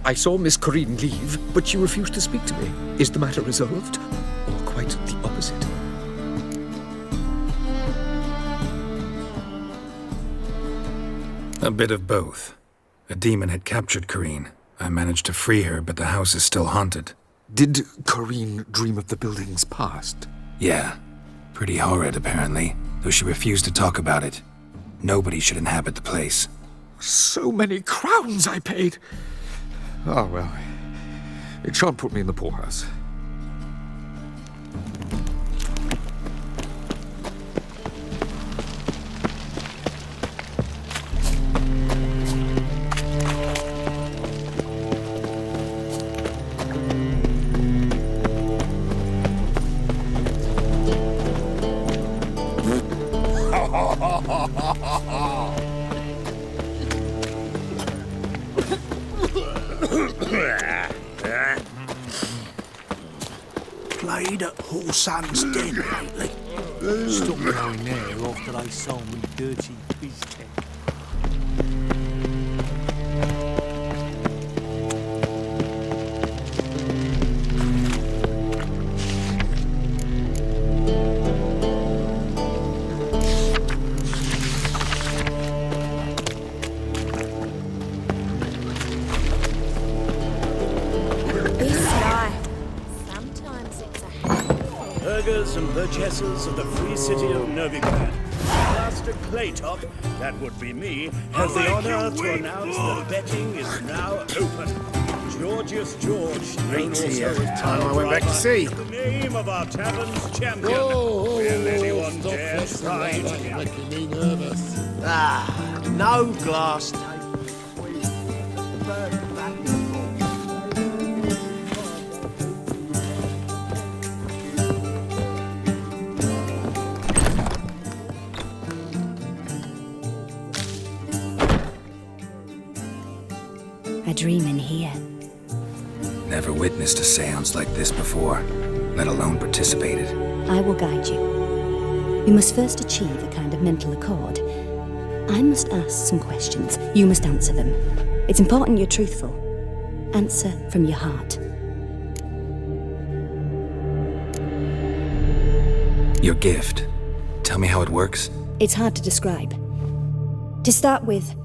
I saw Miss Corinne leave, but she refused to speak to me. Is the matter resolved? Or quite the opposite? A bit of both. A demon had captured Corinne. I managed to free her, but the house is still haunted. Did Corinne dream of the building's past? Yeah. Pretty horrid, apparently, though she refused to talk about it. Nobody should inhabit the place. So many crowns I paid! Oh, well. It shan't put me in the poorhouse. Played at Horsan's Den lately. Stopped going there after they sold me dirty biz tech. Burghers and burgesses of the free city of Novigrad. Master Claytop, that would be me, has the honor to announce that betting is now open. Georgius George, known also as time I went back to sea. the name of our tavern's champion. Will anyone dare try it again? Making me nervous. Ah, no glass table. I dream in here. Never witnessed a seance like this before, let alone participated. I will guide you. You must first achieve a kind of mental accord. I must ask some questions. You must answer them. It's important you're truthful. Answer from your heart. Your gift. Tell me how it works. It's hard to describe. To start with,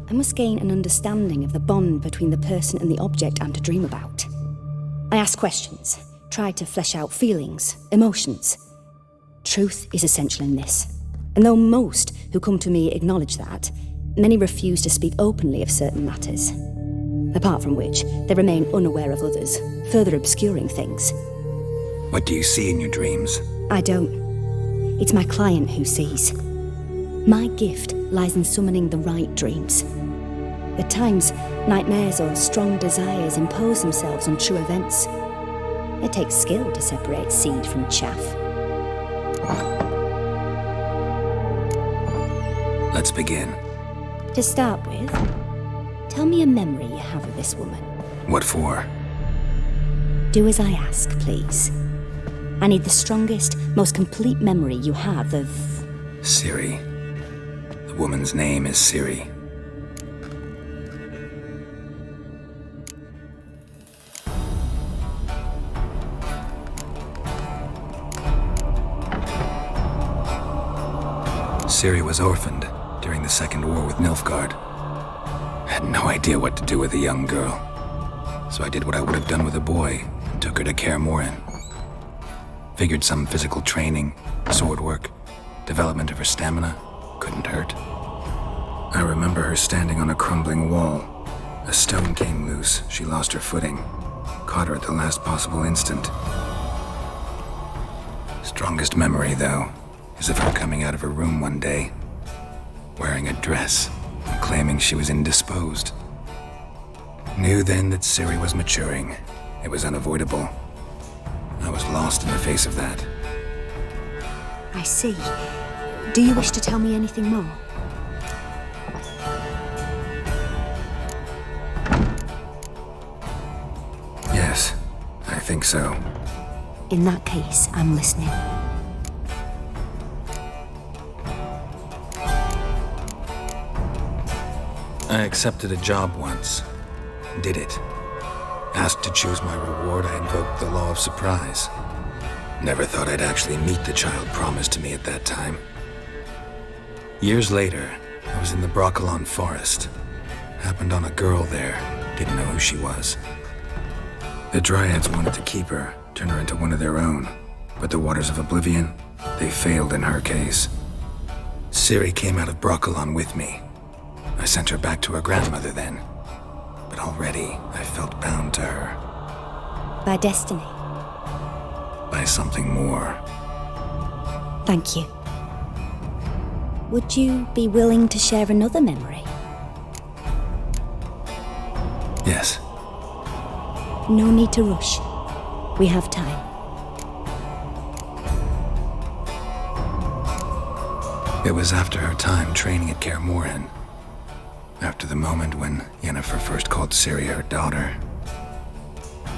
I must gain an understanding of the bond between the person and the object I'm to dream about. I ask questions, try to flesh out feelings, emotions. Truth is essential in this, and though most who come to me acknowledge that, many refuse to speak openly of certain matters. Apart from which, they remain unaware of others, further obscuring things. What do you see in your dreams? I don't. It's my client who sees. My gift lies in summoning the right dreams. At times, nightmares or strong desires impose themselves on true events. It takes skill to separate seed from chaff. Let's begin. To start with, tell me a memory you have of this woman. What for? Do as I ask, please. I need the strongest, most complete memory you have of... Ciri. The woman's name is Ciri. Ciri was orphaned during the Second War with Nilfgaard. Had no idea what to do with a young girl, so I did what I would have done with a boy and took her to Kaer Morhen. Figured some physical training, sword work, development of her stamina couldn't hurt. I remember her standing on a crumbling wall. A stone came loose, she lost her footing, caught her at the last possible instant. Strongest memory, though, is of her coming out of her room one day, wearing a dress and claiming she was indisposed. Knew then that Ciri was maturing. It was unavoidable. I was lost in the face of that. I see. Do you wish to tell me anything more? Yes, I think so. In that case, I'm listening. I accepted a job once. Did it. Asked to choose my reward, I invoked the law of surprise. Never thought I'd actually meet the child promised to me at that time. Years later, I was in the Broccolon forest. Happened on a girl there, didn't know who she was. The Dryads wanted to keep her, turn her into one of their own. But the Waters of Oblivion, they failed in her case. Ciri came out of Broccolon with me. I sent her back to her grandmother then. But already, I felt bound to her. By destiny. By something more. Thank you. Would you be willing to share another memory? Yes. No need to rush. We have time. It was after her time training at Kaer Morhen. After the moment when Yennefer first called Ciri her daughter.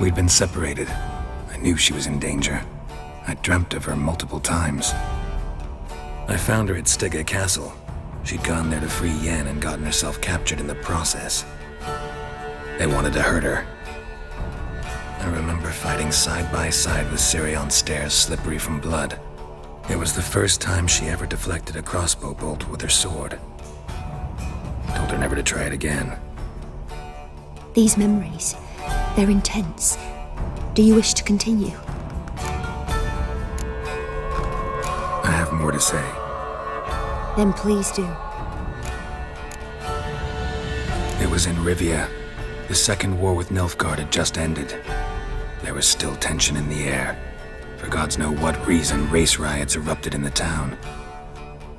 We'd been separated. I knew she was in danger. I dreamt of her multiple times. I found her at Stygga Castle. She'd gone there to free Yen and gotten herself captured in the process. They wanted to hurt her. I remember fighting side by side with Ciri on stairs slippery from blood. It was the first time she ever deflected a crossbow bolt with her sword. Told her never to try it again. These memories, they're intense. Do you wish to continue? I have more to say. Then please do. It was in Rivia. The second war with Nilfgaard had just ended. There was still tension in the air. For gods know what reason, race riots erupted in the town.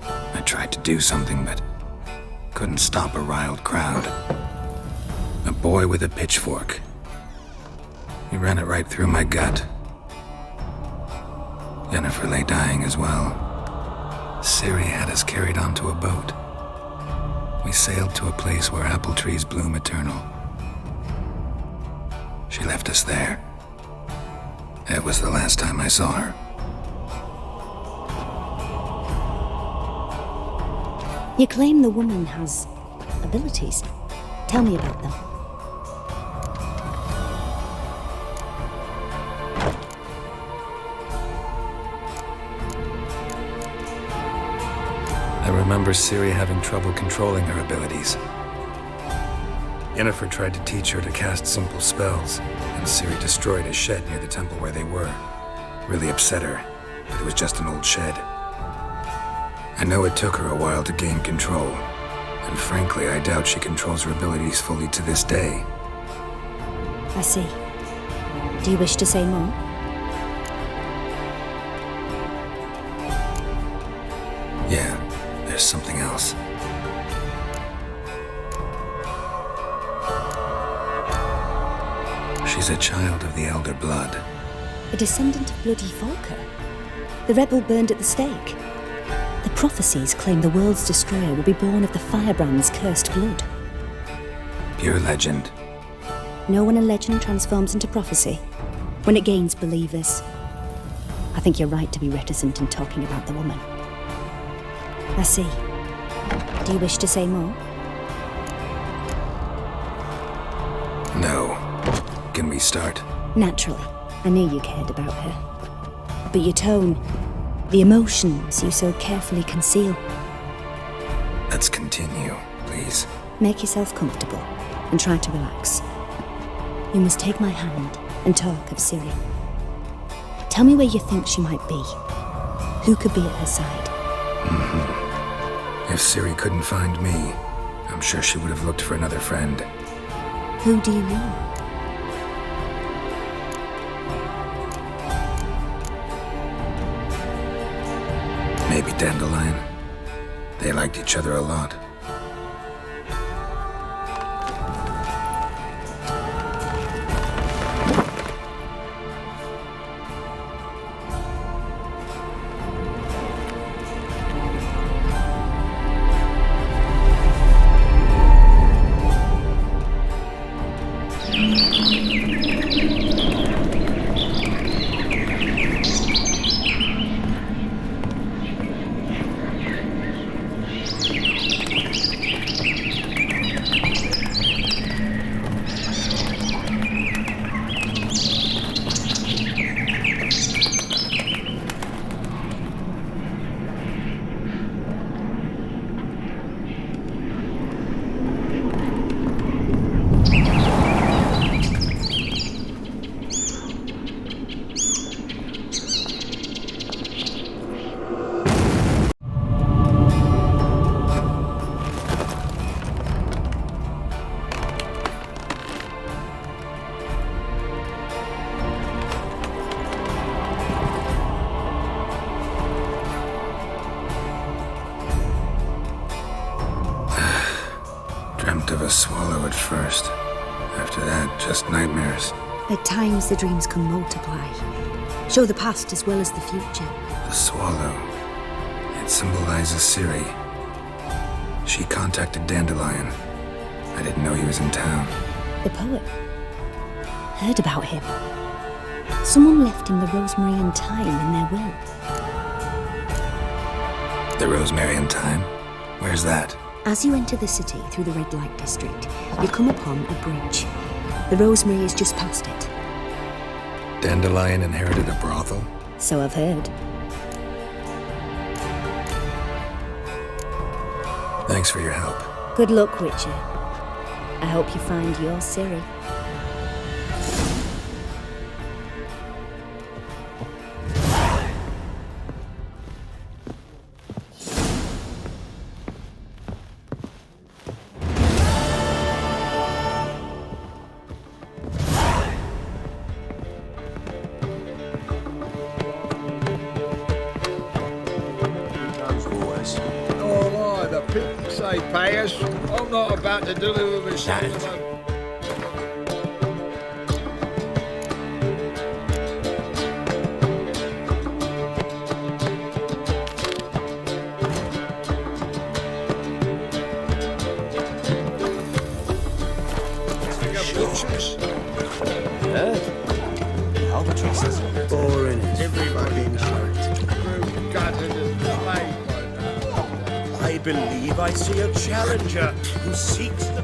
I tried to do something, but couldn't stop a riled crowd. A boy with a pitchfork. He ran it right through my gut. Yennefer lay dying as well. Ciri had us carried onto a boat. We sailed to a place where apple trees bloom eternal. She left us there. That was the last time I saw her. You claim the woman has abilities. Tell me about them. I remember Ciri having trouble controlling her abilities. Yennefer tried to teach her to cast simple spells, and Ciri destroyed a shed near the temple where they were. Really upset her, but it was just an old shed. I know it took her a while to gain control, and frankly, I doubt she controls her abilities fully to this day. I see. Do you wish to say more? Yeah, there's something else. She's a child of the Elder Blood. A descendant of bloody Volker. The rebel burned at the stake. The prophecies claim the world's destroyer will be born of the firebrand's cursed blood. Pure legend. Know when a legend transforms into prophecy? When it gains believers. I think you're right to be reticent in talking about the woman. I see. Do you wish to say more? No. Can we start? Naturally. I knew you cared about her. But your tone, the emotions you so carefully conceal. Let's continue, please. Make yourself comfortable and try to relax. You must take my hand and talk of Ciri. Tell me where you think she might be. Who could be at her side? If Ciri couldn't find me, I'm sure she would have looked for another friend. Who do you mean? Maybe Dandelion. They liked each other a lot. swallow at first. After that, just nightmares. At times, the dreams can multiply, show the past as well as the future. The swallow. It symbolizes Ciri. She contacted Dandelion. I didn't know he was in town. The poet. Heard about him. Someone left him the rosemary and thyme in their will. The Rosemary and Thyme? Where's that? As you enter the city through the red light district, you come upon a bridge. The rosemary is just past it. Dandelion inherited a brothel? So I've heard. Thanks for your help. Good luck, Witcher. I hope you find your Ciri. Payers, I'm not about to deliver this. Albatrosses. Boring. Everybody gutted and played. I believe I see a challenger who seeks the...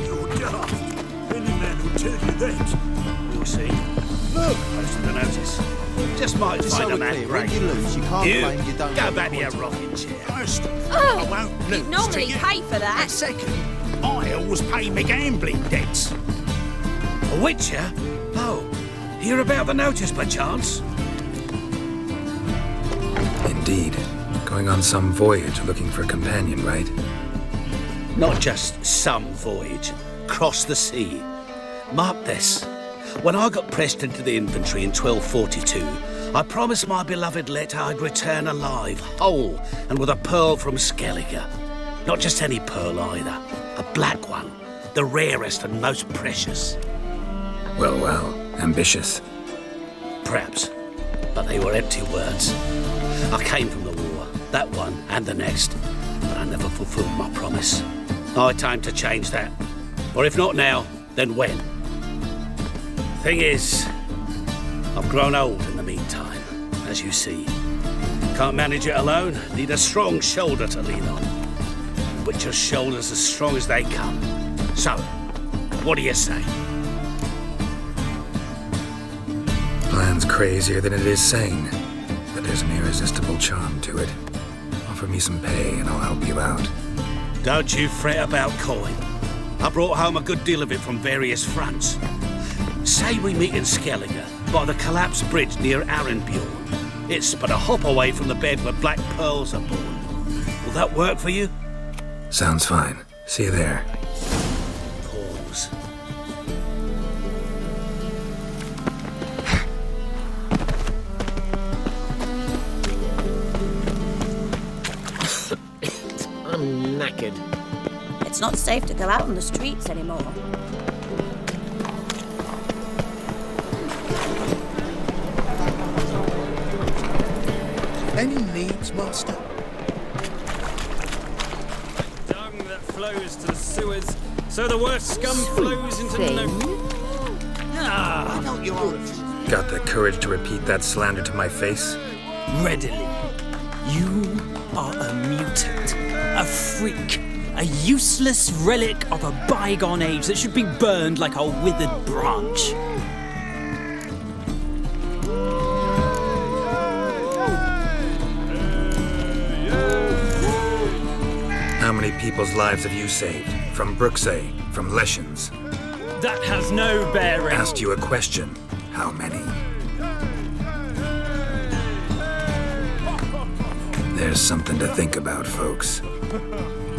You're daft. Any man will tell you that. We'll see. Look, posted the notice. Just might find a man great. When you lose, you can't claim you don't Go have back to the your point. rocking chair. First, Oh, I won't lose you'd normally to you. pay for that. And second, I always pay my gambling debts. A witcher? Oh, hear about the notice, perchance? Indeed. Going on some voyage looking for a companion, right? Not just some voyage. Cross the sea. Mark this. When I got pressed into the infantry in 1242, I promised my beloved Let I'd return alive, whole, and with a pearl from Skellige. Not just any pearl either. A black one. The rarest and most precious. Well, well. Ambitious. Perhaps. But they were empty words. I came from the war. That one and the next. But I never fulfilled my promise. High time to change that. Or if not now, then when? Thing is, I've grown old in the meantime, as you see. Can't manage it alone, need a strong shoulder to lean on. Witcher's shoulders as strong as they come. So, what do you say? Plan's crazier than it is sane, but there's an irresistible charm to it. Offer me some pay and I'll help you out. Don't you fret about coin. I brought home a good deal of it from various fronts. Say we meet in Skellige, by the collapsed bridge near Arenbjorn. It's but a hop away from the bed where black pearls are born. Will that work for you? Sounds fine. See you there. Pause. I'm knackered. It's not safe to go out on the streets anymore. Any needs, Master? Dung that flows to the sewers, so the worst scum flows into the Why don't you answer? Got the courage to repeat that slander to my face? Readily. You are a mutant, a freak, a useless relic of a bygone age that should be burned like a withered branch. How many people's lives have you saved? From Brooksay, from Leshens? That has no bearing. Asked you a question. How many? There's something to think about, folks.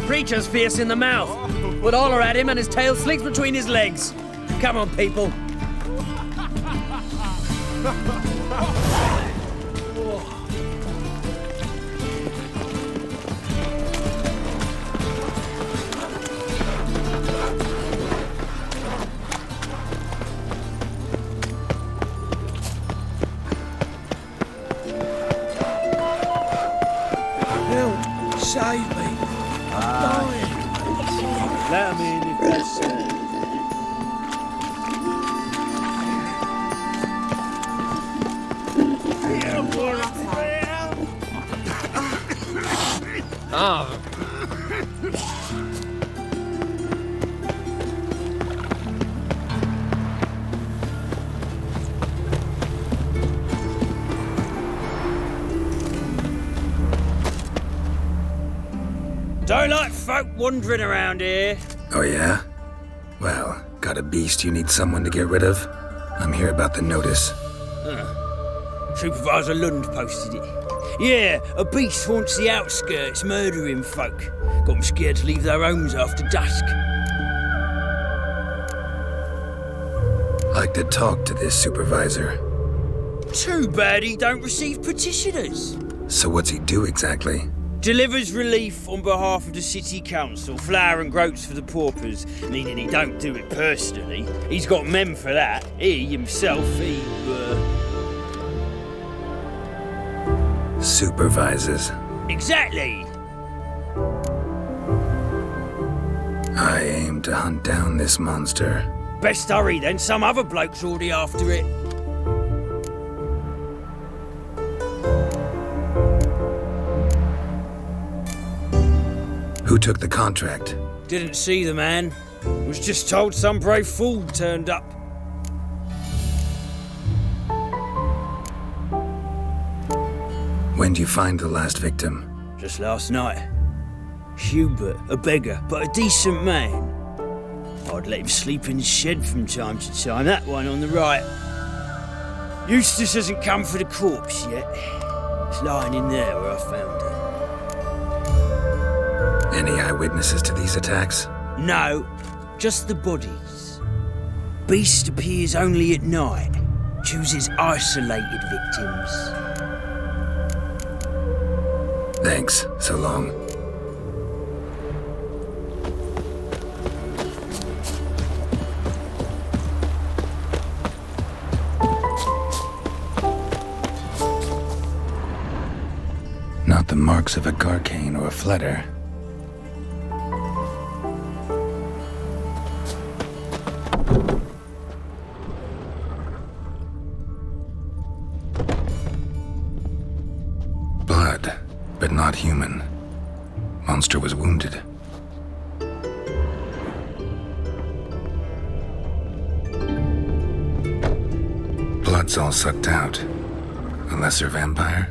Preacher's fierce in the mouth. Would holler at him and his tail slinks between his legs. Come on, people. Let 'em in if that's Ah. Don't like folk wandering around here. Oh yeah? Well, got a beast you need someone to get rid of? I'm here about the notice. Supervisor Lund posted it. Yeah, a beast haunts the outskirts, murdering folk. Got them scared to leave their homes after dusk. Like to talk to this supervisor. Too bad he don't receive petitioners. So what's he do exactly? Delivers relief on behalf of the city council, flour and groats for the paupers, meaning he don't do it personally. He's got men for that. He himself, Supervises. Exactly! I aim to hunt down this monster. Best hurry then, some other bloke's already after it. Who took the contract? Didn't see the man. Was just told some brave fool turned up. When did you find the last victim? Just last night. Hubert, a beggar, but a decent man. I'd let him sleep in his shed from time to time, that one on the right. Eustace hasn't come for the corpse yet. It's lying in there where I found it. Any eyewitnesses to these attacks? No, just the bodies. Beast appears only at night. Chooses isolated victims. Thanks. So long. Not the marks of a garcane or a fletter. Blood, but not human. Monster was wounded. Blood's all sucked out. A lesser vampire?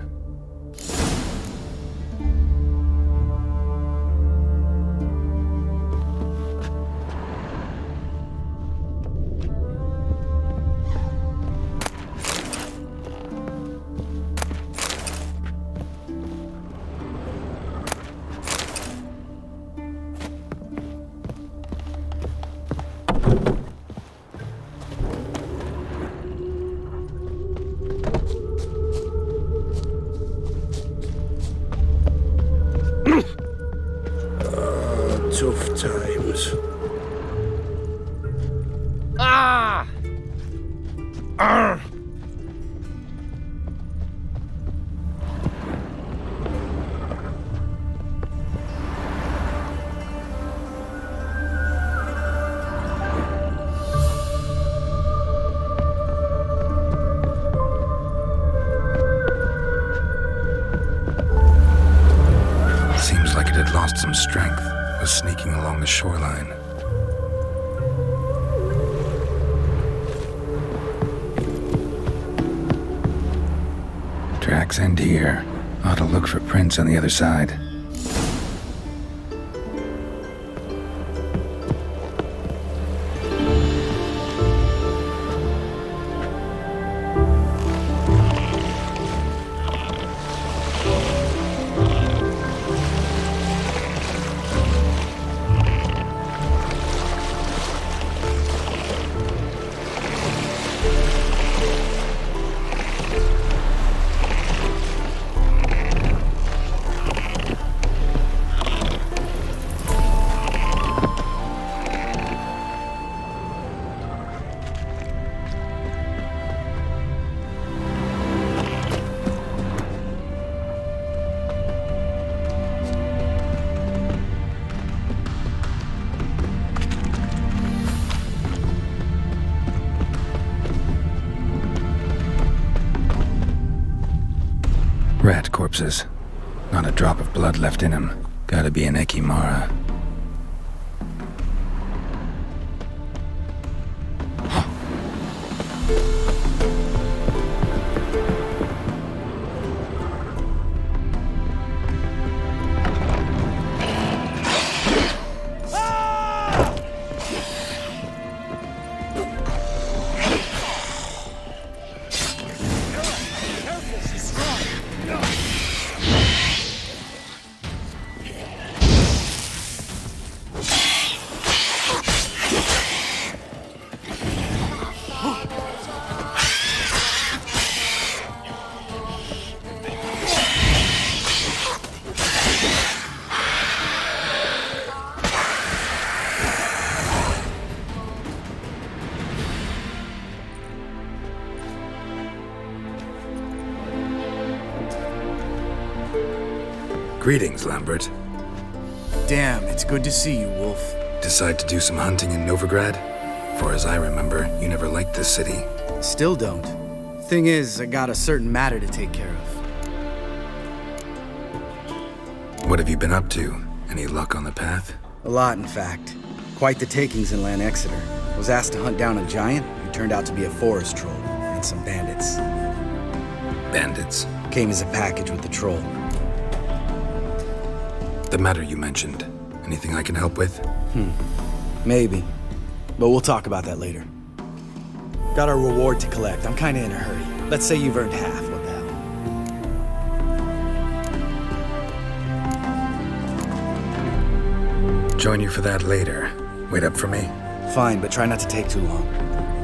Tough times. Ah! Arr! Seems like it had lost some strength. Was sneaking along the shoreline. Tracks end here. Ought to look for prints on the other side. corpses. Not a drop of blood left in him. Gotta be an Ekimara. Greetings, Lambert. Damn, it's good to see you, Wolf. Decide to do some hunting in Novigrad? For as I remember, you never liked this city. Still don't. Thing is, I got a certain matter to take care of. What have you been up to? Any luck on the path? A lot, in fact. Quite the takings in Lan Exeter. Was asked to hunt down a giant who turned out to be a forest troll and some bandits. Bandits? Came as a package with the troll. The matter you mentioned. Anything I can help with? Maybe. But we'll talk about that later. Got our reward to collect. I'm kinda in a hurry. Let's say you've earned half. What the hell? Join you for that later. Wait up for me? Fine, but try not to take too long.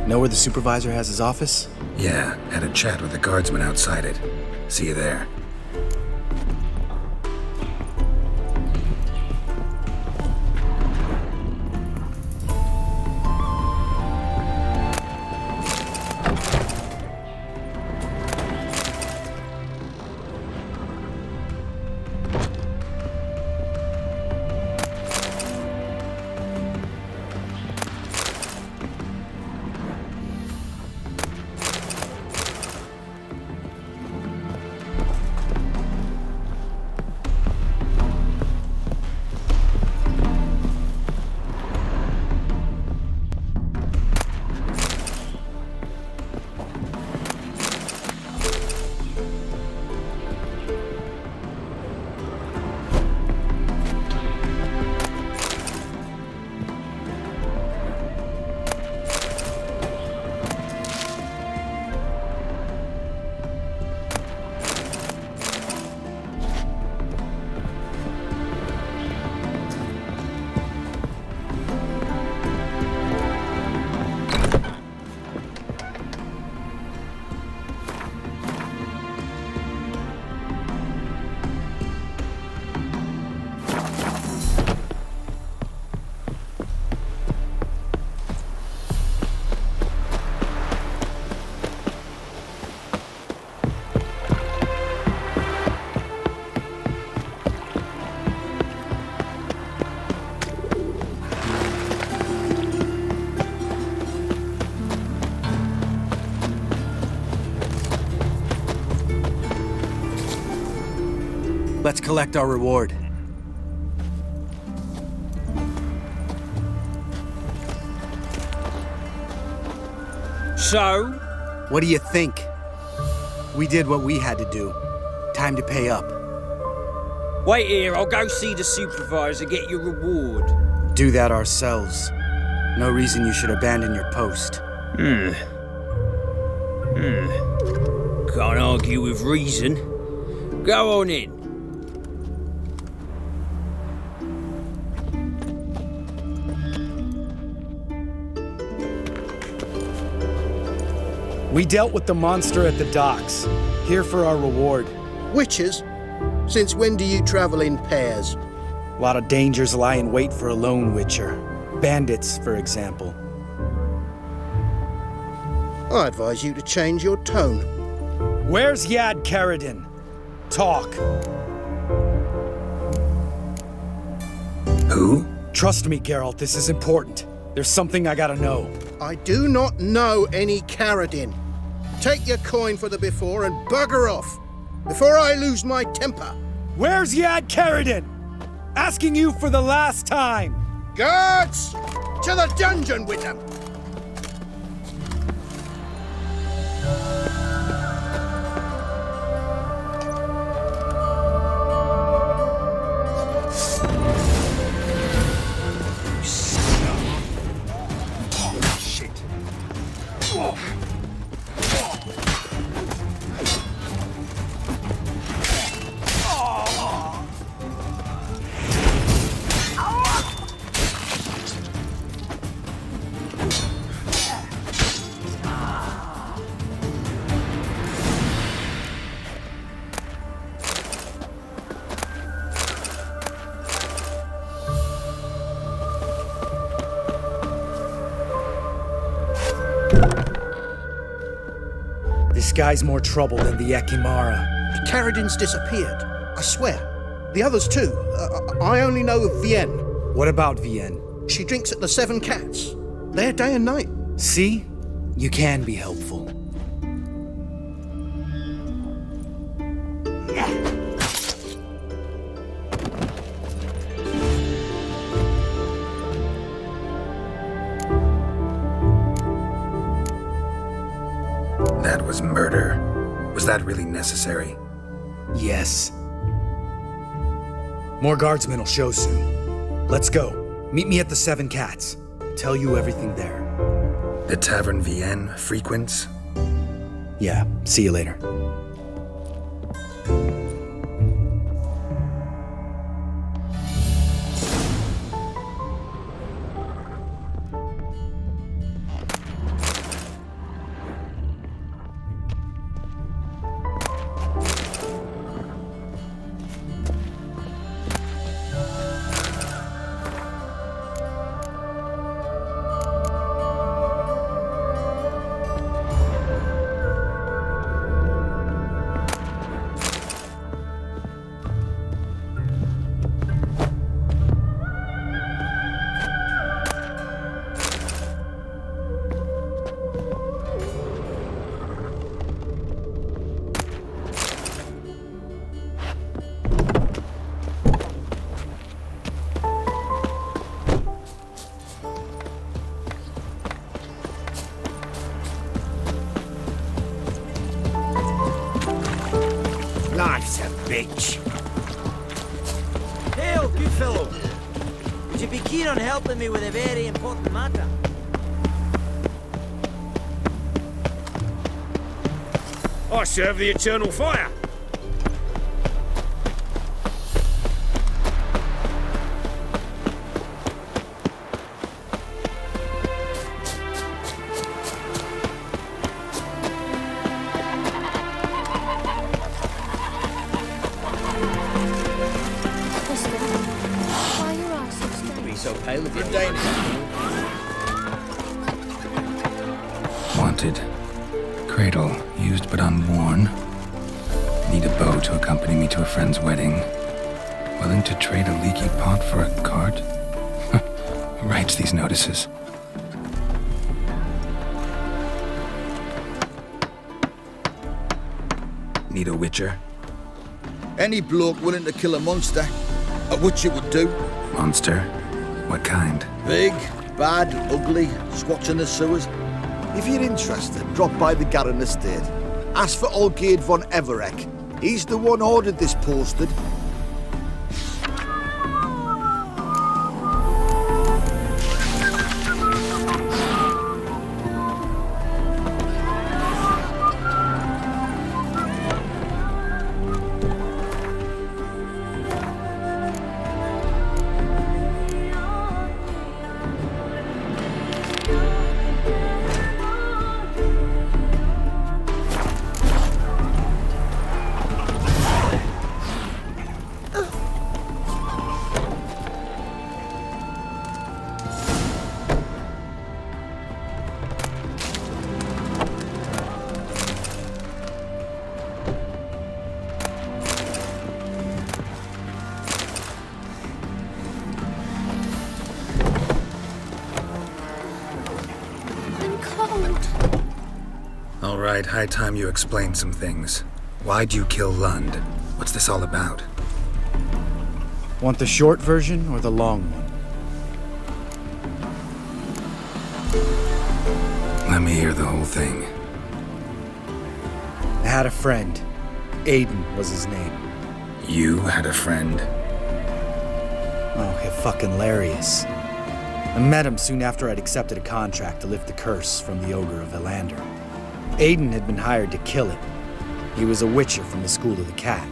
Know where the supervisor has his office? Yeah, had a chat with the guardsman outside it. See you there. Let's collect our reward. So? What do you think? We did what we had to do. Time to pay up. Wait here, I'll go see the supervisor, get your reward. Do that ourselves. No reason you should abandon your post. Can't argue with reason. Go on in. We dealt with the monster at the docks. Here for our reward. Witches? Since when do you travel in pairs? A lot of dangers lie in wait for a lone witcher. Bandits, for example. I advise you to change your tone. Where's Yad Karadin? Talk. Who? Trust me, Geralt, this is important. There's something I gotta know. I do not know any Karadin. Take your coin for the before and bugger off. before I lose my temper. Where's Yad Carradine? Asking you for the last time. Guards! To the dungeon with them! This guy's more trouble than the Ekimara. Carradine's disappeared. I swear. The others too. I only know of Vienne. What about Vienne? She drinks at the Seven Cats. There day and night. See? You can be helpful. That was murder. Was that really necessary? Yes. More guardsmen will show soon. Let's go. Meet me at the Seven Cats. Tell you everything there. The Tavern Vienne frequents? Yeah, see you later. Life's a bitch. Hail, good fellow. Would you be keen on helping me with a very important matter? I serve the eternal fire. Wanted. Cradle, used but unworn. Need a bow to accompany me to a friend's wedding. Willing to trade a leaky pot for a cart? Who writes these notices? Need a witcher? Any bloke willing to kill a monster, a witcher would do. Monster? What kind? Big, bad, ugly, squats in the sewers. If you're interested, drop by the Garren estate. Ask for Olgierd von Everek. He's the one ordered this posted. All right, high time you explained some things. Why'd you kill Lund? What's this all about? Want the short version or the long one? Let me hear the whole thing. I had a friend. Aiden was his name. You had a friend? Oh, fucking hilarious. I met him soon after I'd accepted a contract to lift the curse from the Ogre of Elander. Aiden had been hired to kill it. He was a witcher from the School of the Cat.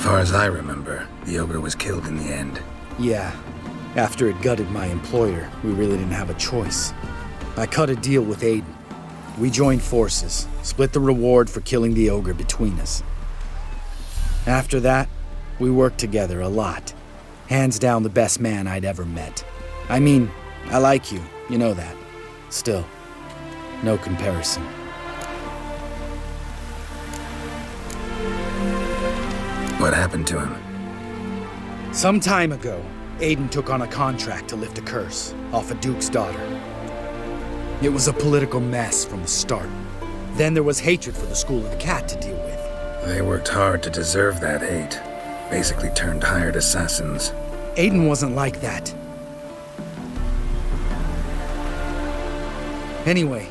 Far as I remember, the Ogre was killed in the end. Yeah. After it gutted my employer, we really didn't have a choice. I cut a deal with Aiden. We joined forces, split the reward for killing the Ogre between us. After that, we worked together a lot. Hands down the best man I'd ever met. I mean, I like you, you know that. Still, no comparison. What happened to him? Some time ago, Aiden took on a contract to lift a curse off a duke's daughter. It was a political mess from the start. Then there was hatred for the School of the Cat to deal with. They worked hard to deserve that hate. Basically turned hired assassins. Aiden wasn't like that. Anyway,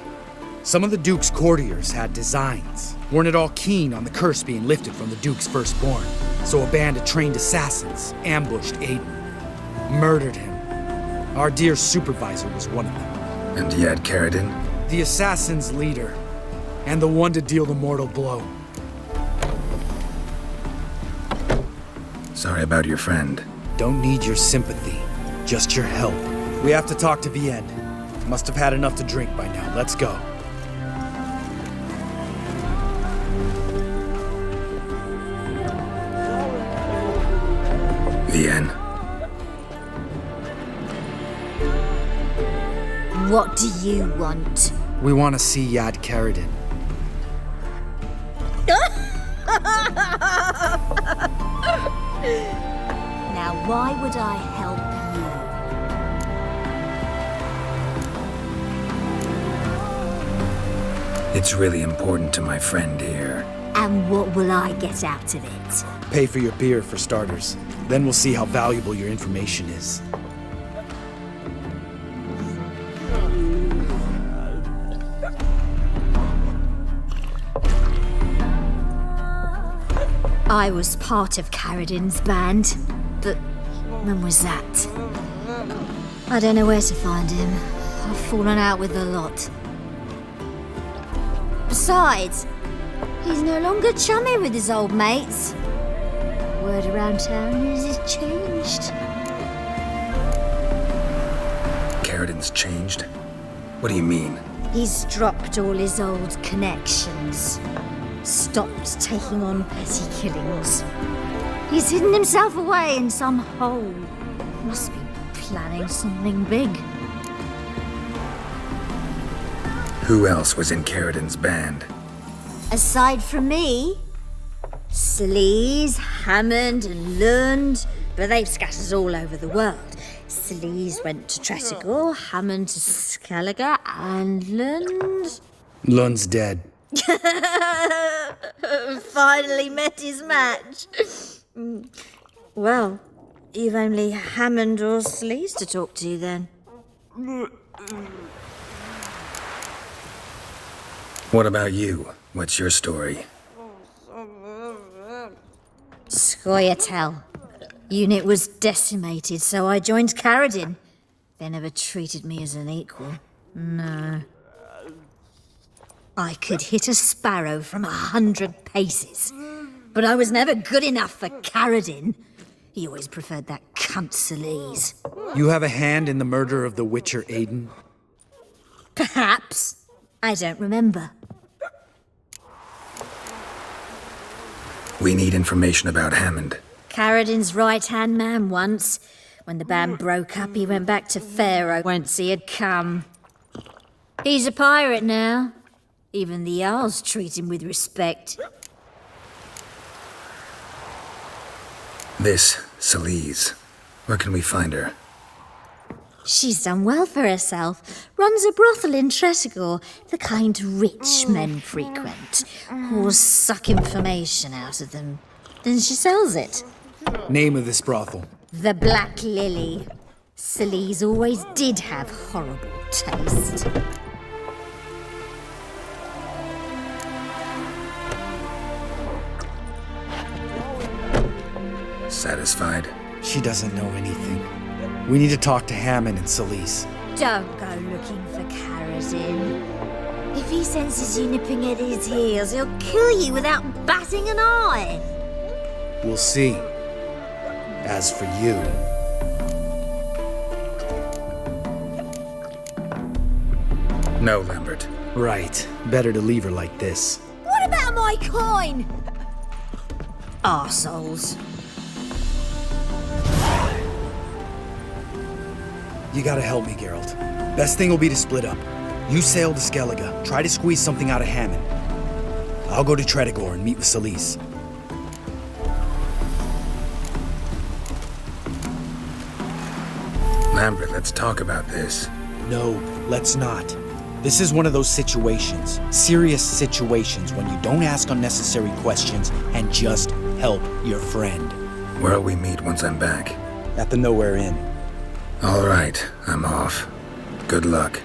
some of the Duke's courtiers had designs. Weren't at all keen on the curse being lifted from the Duke's firstborn. So a band of trained assassins ambushed Aiden. Murdered him. Our dear supervisor was one of them. And you had Carradine? The assassin's leader. And the one to deal the mortal blow. Sorry about your friend. Don't need your sympathy. Just your help. We have to talk to Vienne. Must have had enough to drink by now. Let's go. Vienne. What do you want? We want to see Yad Carradine. Now, why would I help you? It's really important to my friend here. And what will I get out of it? Pay for your beer, for starters. Then we'll see how valuable your information is. I was part of Carradine's band, but when was that? I don't know where to find him. I've fallen out with a lot. Besides, he's no longer chummy with his old mates. Word around town is he's changed. Carradine's changed? What do you mean? He's dropped all his old connections. Stopped taking on petty killings. He's hidden himself away in some hole. Must be planning something big. Who else was in Carradine's band? Aside from me, Sleaze, Hammond and Lund, but they've scattered all over the world. Sleaze went to Tresigor, Hammond to Skellige, and Lund... Lund's dead. Finally met his match. Well, you've only Hammond or Sleaze to talk to then. What about you? What's your story? Scoia'tael. Unit was decimated, so I joined Carradine. They never treated me as an equal. No. I could hit a sparrow from 100 paces, but I was never good enough for Carradine. He always preferred that cunt Sleaze. You have a hand in the murder of the Witcher Aiden? Perhaps. I don't remember. We need information about Hammond. Carradine's right-hand man once. When the band broke up, he went back to Pharaoh once he had come. He's a pirate now. Even the Jarls treat him with respect. This, Sleaze. Where can we find her? She's done well for herself. Runs a brothel in Tresigor, the kind rich men frequent. Whores suck information out of them. Then she sells it. Name of this brothel? The Black Lily. Celise always did have horrible taste. Satisfied? She doesn't know anything. We need to talk to Hammond and Celise. Don't go looking for Karazin. If he senses you nipping at his heels, he'll kill you without batting an eye. We'll see. As for you... No, Lambert. Right. Better to leave her like this. What about my coin? Arseholes. You gotta help me, Geralt. Best thing will be to split up. You sail to Skellige, try to squeeze something out of Hammond. I'll go to Tredigor and meet with Celise. Lambert, let's talk about this. No, let's not. This is one of those situations, serious situations, when you don't ask unnecessary questions and just help your friend. Where'll we meet once I'm back? At the Nowhere Inn. All right, I'm off. Good luck.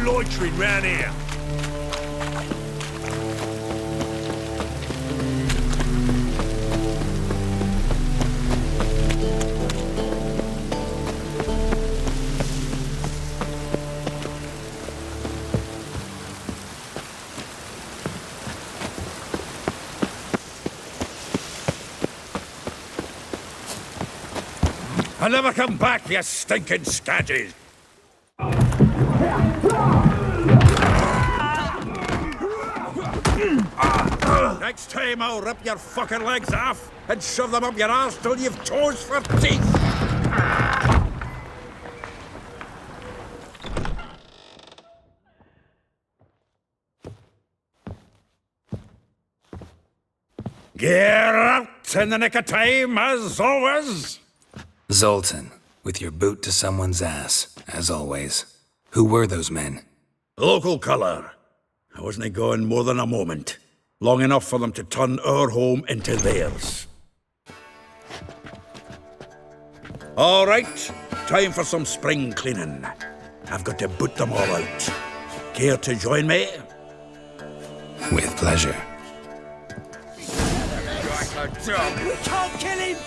Loitering round here. I'll never come back, you stinking scadges! Next time I'll rip your fucking legs off and shove them up your arse till you've toes for teeth! Get out in the nick of time, as always! Zoltan, with your boot to someone's ass, as always. Who were those men? Local colour. I wasn't going more than a moment. Long enough for them to turn our home into theirs. All right, time for some spring cleaning. I've got to boot them all out. Care to join me? With pleasure. We can't kill him!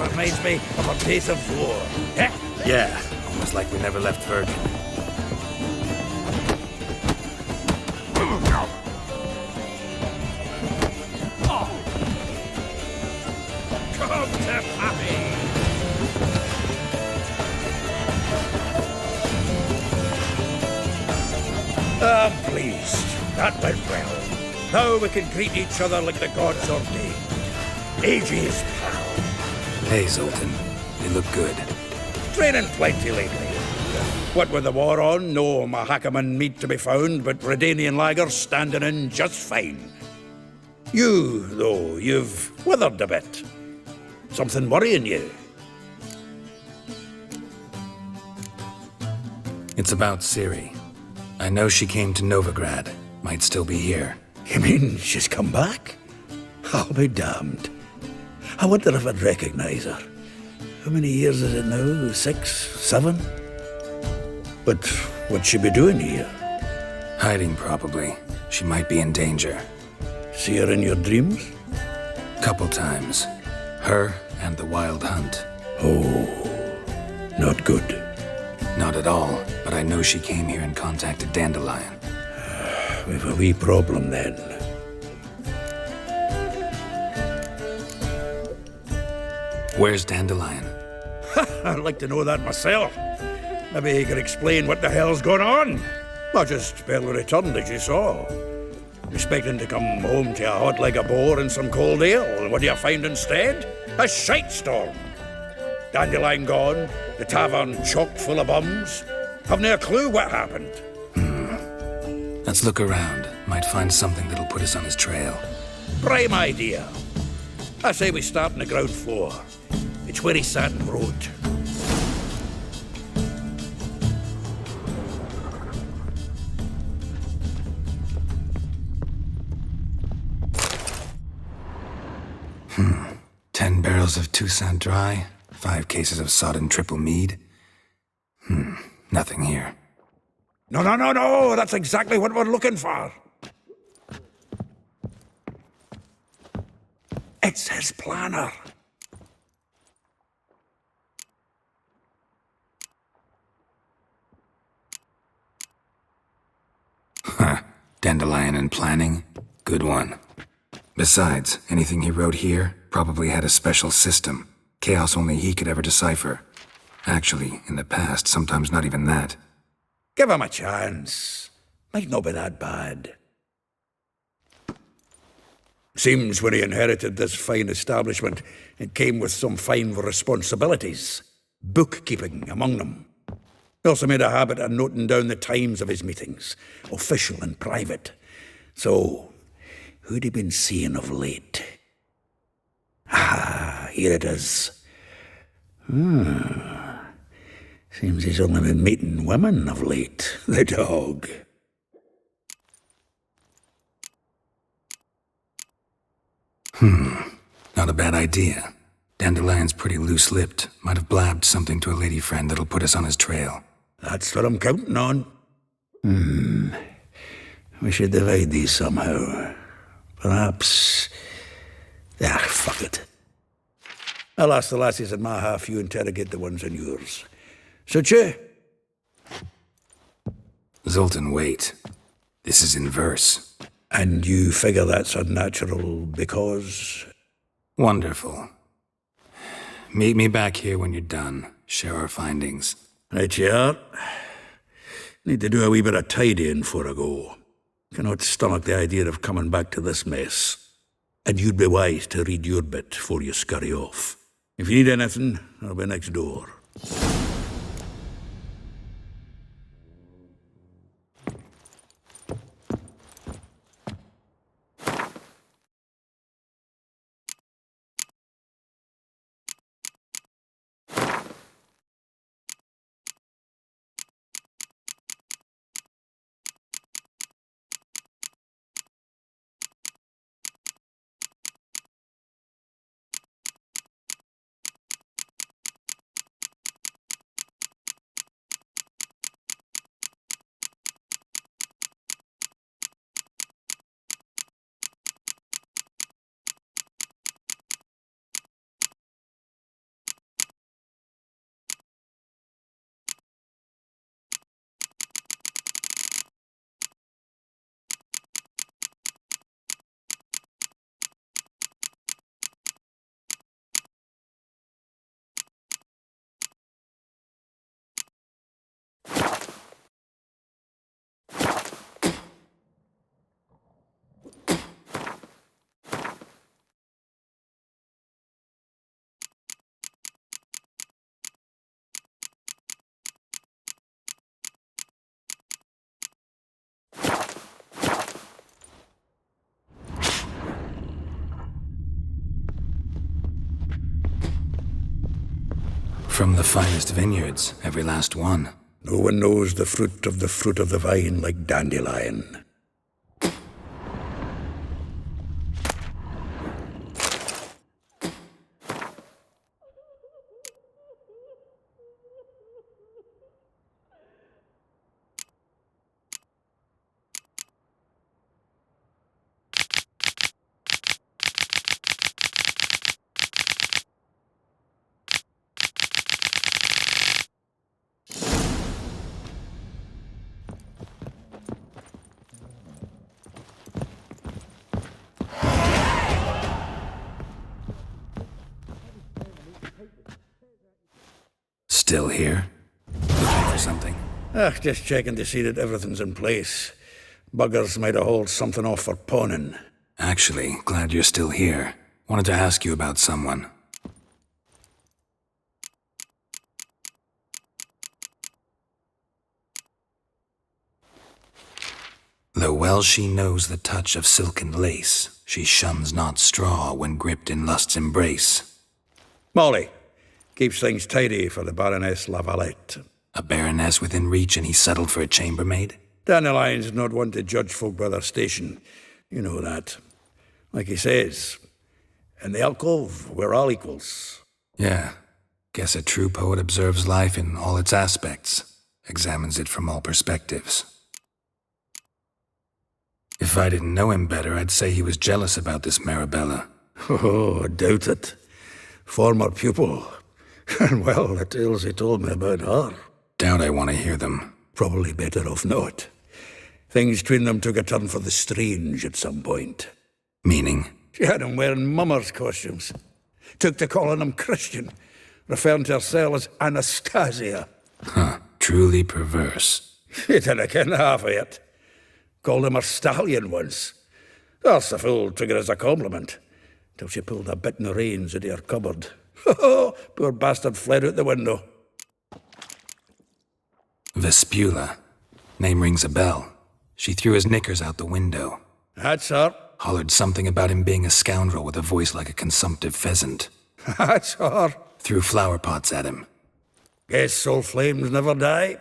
Reminds me of a piece of war. Eh? Yeah, almost like we never left Virgin. Come to Pappy! I'm pleased. That went well. Now we can greet each other like the gods ordained. Ages, pal. Hey, Zoltan. You look good. Training plenty lately. What with the war on, no Mahakaman meat to be found, but Redanian lagers standing in just fine. You, though, you've withered a bit. Something worrying you? It's about Ciri. I know she came to Novigrad. Might still be here. You mean she's come back? I'll be damned. I wonder if I'd recognize her. How many years is it now? 6, 7? But what'd she be doing here? Hiding, probably. She might be in danger. See her in your dreams? Couple times. Her and the Wild Hunt. Oh, not good. Not at all, but I know she came here and contacted Dandelion. We've a wee problem then. Where's Dandelion? I'd like to know that myself. Maybe he could explain what the hell's going on. I just barely returned, as you saw. Expecting to come home to a hot like a boar and some cold ale, and what do you find instead? A shitestorm. Dandelion gone, the tavern chock full of bums. Haven't a clue what happened. Let's look around. Might find something that'll put us on his trail. Prime idea. I say we start on the ground floor. It's where he sat and wrote. Hmm. 10 barrels of Toussaint Dry, 5 cases of sodden triple mead. Nothing here. No, that's exactly what we're looking for. It's his planner. Huh. Dandelion and planning? Good one. Besides, anything he wrote here probably had a special system. Chaos only he could ever decipher. Actually, in the past, sometimes not even that. Give him a chance. Might not be that bad. Seems when he inherited this fine establishment, it came with some fine responsibilities. Bookkeeping among them. He also made a habit of noting down the times of his meetings, official and private. So, who'd he been seeing of late? Ah, here it is. Seems he's only been meeting women of late, the dog. Not a bad idea. Dandelion's pretty loose-lipped. Might have blabbed something to a lady friend that'll put us on his trail. That's what I'm counting on. We should divide these somehow. Perhaps... fuck it. I'll ask the lassies in my half, you interrogate the ones in yours. Suit you? Zoltan, wait. This is in verse. And you figure that's unnatural because... Wonderful. Meet me back here when you're done. Share our findings. Right you are. Need to do a wee bit of tidying before I go. Cannot stomach the idea of coming back to this mess. And you'd be wise to read your bit before you scurry off. If you need anything, I'll be next door. From the finest vineyards, every last one. No one knows the fruit of the vine like Dandelion. Still here? Looking for something? Just checking to see that everything's in place. Buggers might have hauled something off for pawning. Actually, glad you're still here. Wanted to ask you about someone. Though well she knows the touch of silken lace, she shuns not straw when gripped in lust's embrace. Molly keeps things tidy for the Baroness Lavalette. A baroness within reach and he settled for a chambermaid? Dandelion's not one to judge folk by their station. You know that. Like he says, in the alcove, we're all equals. Yeah. Guess a true poet observes life in all its aspects, examines it from all perspectives. If I didn't know him better, I'd say he was jealous about this Marabella. Oh, I doubt it. Former pupil. And well, the tales he told me about her. Doubt I want to hear them. Probably better off not. Things between them took a turn for the strange at some point. Meaning? She had him wearing mummers' costumes. Took to calling him Christian, referring to herself as Anastasia. Huh, truly perverse. He didn't ken half of it. Called him her stallion once. That's the fool took it as a compliment, till she pulled a bit in the reins into her cupboard. Poor bastard fled out the window. Vespula. Name rings a bell. She threw his knickers out the window. That's her. Hollered something about him being a scoundrel with a voice like a consumptive pheasant. That's her. Threw flower pots at him. Guess soul flames never die.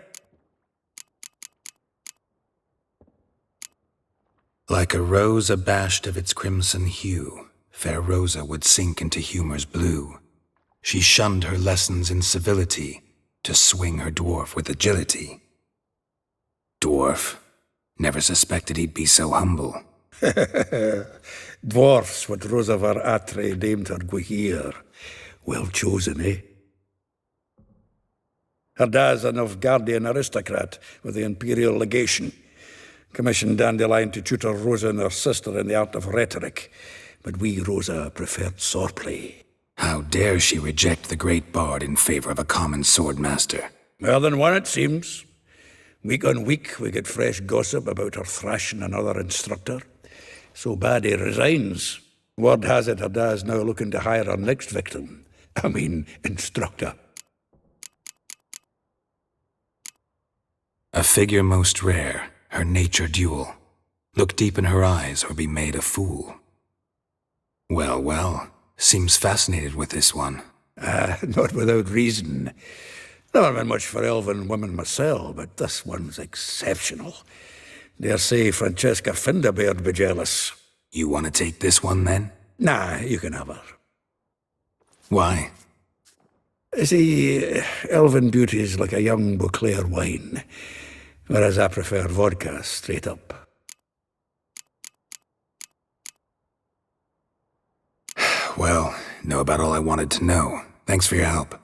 Like a rose abashed of its crimson hue, fair Rosa would sink into humor's blue. She shunned her lessons in civility to swing her dwarf with agility. Dwarf. Never suspected he'd be so humble. Dwarfs, what Rosa var Atre named her Guihir. Well chosen, eh? Her dad's a Novgardian aristocrat with the Imperial Legation. Commissioned Dandelion to tutor Rosa and her sister in the art of rhetoric, but we, Rosa, preferred swordplay. How dare she reject the great bard in favor of a common swordmaster? More than one, it seems. Week on week, we get fresh gossip about her thrashing another instructor. So bad he resigns. Word has it her dad's now looking to hire her next victim. I mean, instructor. A figure most rare, her nature dual. Look deep in her eyes or be made a fool. Well, well, seems fascinated with this one. Not without reason. Never been much for elven women myself, but this one's exceptional. Dare say Francesca Finderbeard be jealous. You want to take this one, then? Nah, you can have her. Why? See, elven beauty's like a young Beauclair wine, whereas I prefer vodka straight up. Well, know about all I wanted to know. Thanks for your help.